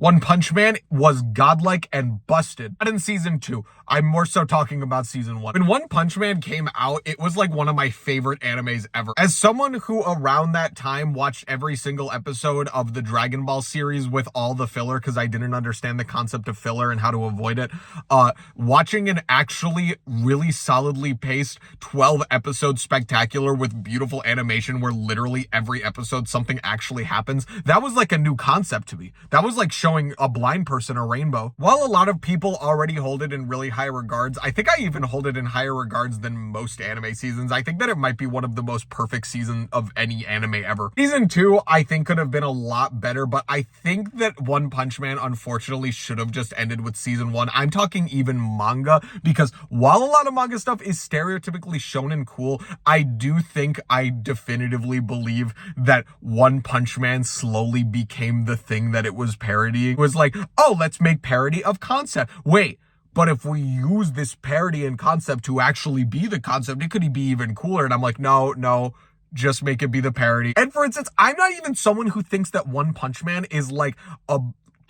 One Punch Man was godlike and busted. Not in season 2. I'm more so talking about season 1. When One Punch Man came out, it was like one of my favorite animes ever. As someone who around that time watched every single episode of the Dragon Ball series with all the filler because I didn't understand the concept of filler and how to avoid it, watching an actually really solidly paced 12 episode spectacular with beautiful animation where literally every episode something actually happens, that was like a new concept to me. That was like showing a blind person a rainbow. While a lot of people already hold it in really high regards, I think I even hold it in higher regards than most anime seasons. I think that it might be one of the most perfect seasons of any anime ever. Season 2, I think could have been a lot better, but I think that One Punch Man unfortunately should have just ended with season 1. I'm talking even manga, because while a lot of manga stuff is stereotypically shonen cool, I do think I definitively believe that One Punch Man slowly became the thing that it was parodying. It was like, oh, let's make parody of concept. Wait, but if we use this parody and concept to actually be the concept, it could be even cooler. And I'm like, no, just make it be the parody. And for instance, I'm not even someone who thinks that One Punch Man is like a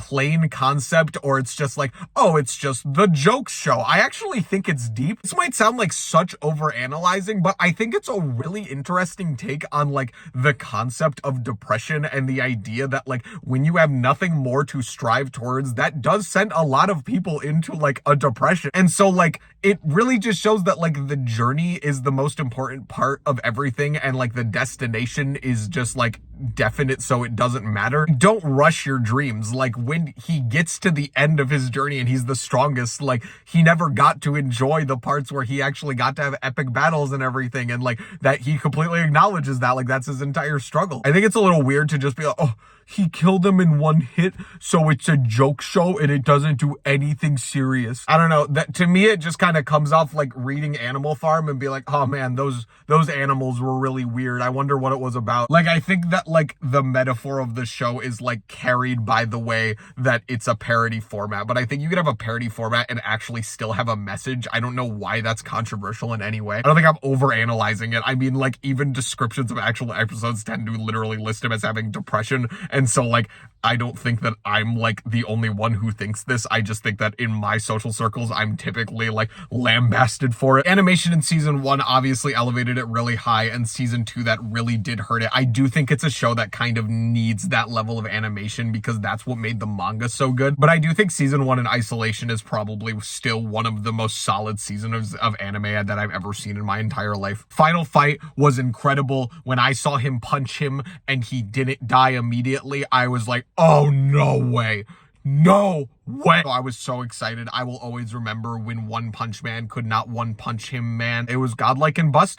plain concept, or it's just like, oh, it's just the joke show. I actually think it's deep. This might sound like such overanalyzing, but I think it's a really interesting take on like the concept of depression and the idea that like when you have nothing more to strive towards, that does send a lot of people into like a depression. And so like it really just shows that like the journey is the most important part of everything, and like the destination is just like definite, so it doesn't matter. Don't rush your dreams. Like when he gets to the end of his journey and he's the strongest, like he never got to enjoy the parts where he actually got to have epic battles and everything, and like that he completely acknowledges that like that's his entire struggle. I think it's a little weird to just be like, oh, he killed him in one hit, so it's a joke show and it doesn't do anything serious. I don't know, that to me it just kind of comes off like reading Animal Farm and be like, oh man, those animals were really weird. I wonder what it was about. Like I think that like the metaphor of the show is like carried by the way that it's a parody format, but I think you could have a parody format and actually still have a message. I don't know why that's controversial in any way. I don't think I'm overanalyzing it. I mean, like even descriptions of actual episodes tend to literally list him as having depression. And so like, I don't think that I'm like the only one who thinks this. I just think that in my social circles, I'm typically like lambasted for it. Animation in season 1 obviously elevated it really high, and season 2 that really did hurt it. I do think it's a show that kind of needs that level of animation because that's what made the manga so good. But I do think season 1 in isolation is probably still one of the most solid seasons of anime that I've ever seen in my entire life. Final fight was incredible. When I saw him punch him and he didn't die immediately, I was like, oh, no way. No way. I was so excited. I will always remember when One Punch Man could not one punch him, man. It was godlike and busted.